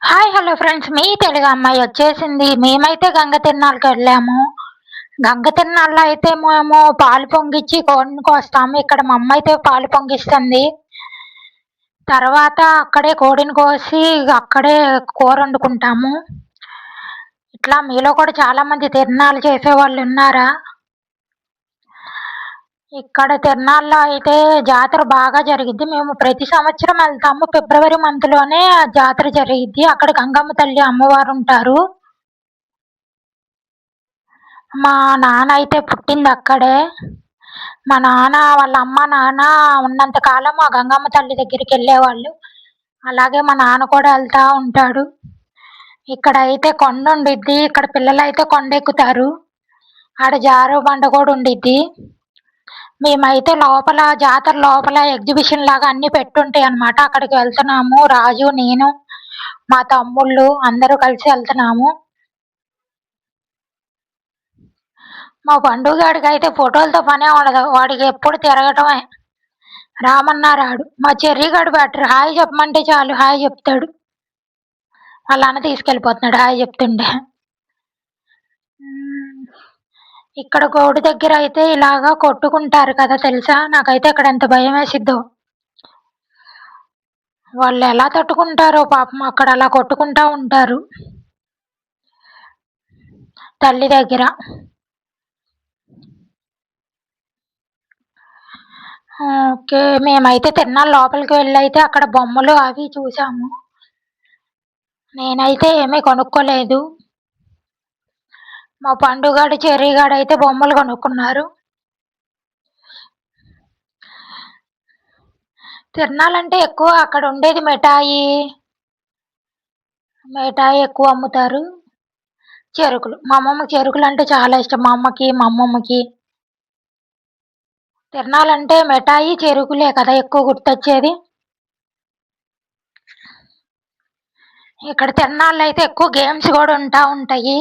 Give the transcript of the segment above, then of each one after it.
Hi hello friends, మీ తెలుగు అమ్మాయి వచ్చేసింది. మేమైతే గంగ తిరునాళ్ళకి వెళ్ళాము. గంగ తిరునాళ్ళలో అయితే మేము పాలు పొంగిచ్చి కోడిని కోస్తాము. ఇక్కడ మా అమ్మ అయితే పాలు పొంగిస్తుంది. తర్వాత అక్కడే కోడిని కోసి అక్కడే కూర వండుకుంటాము. ఇట్లా మీలో కూడా చాలా మంది తిరునాళ్ళు చేసేవాళ్ళు ఉన్నారా? ఇక్కడ తిరునాళ్ళలో అయితే జాతర బాగా జరిగిద్ది. మేము ప్రతి సంవత్సరం వెళ్తాము. ఫిబ్రవరి మంత్లోనే ఆ జాతర జరిగిద్ది. అక్కడ గంగమ్మ తల్లి అమ్మవారు ఉంటారు. మా నాన్న అయితే పుట్టింది అక్కడే. మా నాన్న వాళ్ళ అమ్మ నాన్న ఉన్నంత కాలం ఆ గంగమ్మ తల్లి దగ్గరికి వెళ్ళేవాళ్ళు. అలాగే మా నాన్న కూడా వెళ్తూ ఉంటాడు. ఇక్కడ అయితే కొండ ఉండిద్ది. ఇక్కడ పిల్లలు అయితే కొండ ఎక్కుతారు. ఆడ జారు బండ కూడా ఉండిద్ది. మేమైతే లోపల జాతర లోపల ఎగ్జిబిషన్ లాగా అన్ని పెట్టుంటాయి అన్నమాట. అక్కడికి వెళ్తున్నాము. రాజు, నేను, మా తమ్ముళ్ళు అందరూ కలిసి వెళ్తున్నాము. మా పండుగాడికి అయితే ఫోటోలతో పనే ఉండదు. వాడికి ఎప్పుడు తిరగటమే. రామన్నా రాడు. మా చెర్రీగాడు బెటర్. హాయ్ చెప్పమంటే చాలు హాయ్ చెప్తాడు. వాళ్ళ అన్న తీసుకెళ్ళిపోతున్నాడు హాయ్ చెప్తుండే. ఇక్కడ గోడు దగ్గర అయితే ఇలాగా కొట్టుకుంటారు కదా, తెలుసా? నాకైతే అక్కడ ఎంత భయం వేసిద్దో. వాళ్ళు ఎలా తట్టుకుంటారో పాపం, అక్కడ అలా కొట్టుకుంటా ఉంటారు తల్లి దగ్గర. ఓకే, మేమైతే తిరునాళ్ళ లోపలికి వెళ్ళి అయితే అక్కడ బొమ్మలు అవి చూసాము. నేనైతే ఏమీ కొనుక్కోలేదు. మా పండుగాడు చెర్రీగాడు అయితే బొమ్మలు కొనుక్కున్నారు. తిరణాలంటే ఎక్కువ అక్కడ ఉండేది మిఠాయి ఎక్కువ అమ్ముతారు. చెరుకులు, మా అమ్మమ్మకి చెరుకులు అంటే చాలా ఇష్టం. మా అమ్మకి మా అమ్మమ్మకి తిరణాలంటే మిఠాయి చెరుకులే కదా ఎక్కువ గుర్తొచ్చేది. ఇక్కడ తిరణాళ్ళు అయితే ఎక్కువ గేమ్స్ కూడా ఉంటాయి.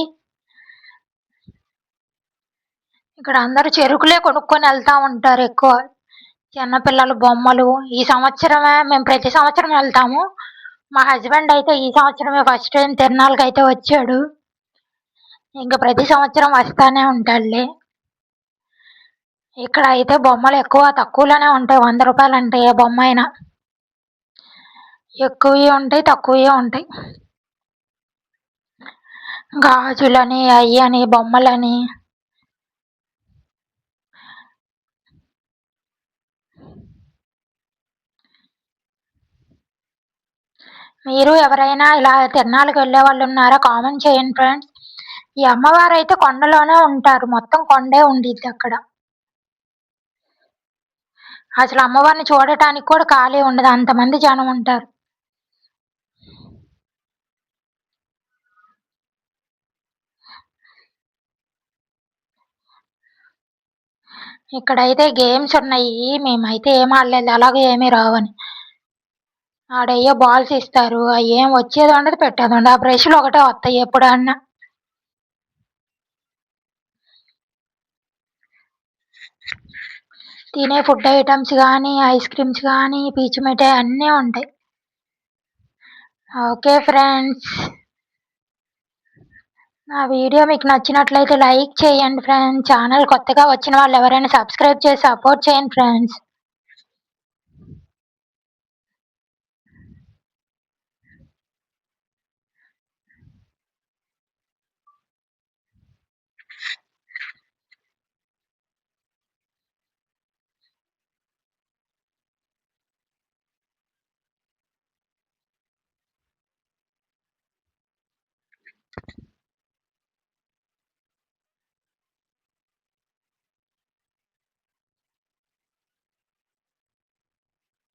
ఇక్కడ అందరూ చెరుకులే కొనుక్కొని వెళ్తూ ఉంటారు ఎక్కువ. చిన్నపిల్లలు బొమ్మలు. ఈ సంవత్సరమే మేము ప్రతి సంవత్సరం వెళ్తాము. మా హస్బెండ్ అయితే ఈ సంవత్సరమే ఫస్ట్ టైం తిరణాలకి అయితే వచ్చాడు. ఇంకా ప్రతి సంవత్సరం వస్తానే ఉంటాడులే. ఇక్కడ అయితే బొమ్మలు ఎక్కువ తక్కువలోనే ఉంటాయి. 100 రూపాయలు అంటే ఏ బొమ్మ అయినా. ఎక్కువవి ఉంటాయి, తక్కువవి ఉంటాయి. గాజులని అయ్యని బొమ్మలని. మీరు ఎవరైనా ఇలా తిరణాలకు వెళ్ళే వాళ్ళు ఉన్నారా? కామెంట్ చేయండి ఫ్రెండ్స్. ఈ అమ్మవారు అయితే కొండలోనే ఉంటారు. మొత్తం కొండే ఉండిద్ది అక్కడ. అసలు అమ్మవారిని చూడటానికి కూడా ఖాళీ ఉండదు, అంతమంది జనం ఉంటారు. ఇక్కడైతే గేమ్స్ ఉన్నాయి. మేమైతే ఏం ఆడలేదు, అలాగే ఏమీ రావని. ఆడయ్యో బాల్స్ ఇస్తారు. అవి ఏం వచ్చేది ఉండదు, పెట్టేది ఉండదు. ఆ బ్రష్లు ఒకటే వస్తాయి ఎప్పుడన్నా. తినే ఫుడ్ ఐటమ్స్ కానీ, ఐస్ క్రీమ్స్ కానీ, పీచు మిఠాయి అన్నీ ఉంటాయి. ఓకే ఫ్రెండ్స్, నా వీడియో మీకు నచ్చినట్లయితే లైక్ చేయండి ఫ్రెండ్స్. ఛానల్ కొత్తగా వచ్చిన వాళ్ళు ఎవరైనా సబ్స్క్రైబ్ చేసి సపోర్ట్ చేయండి ఫ్రెండ్స్.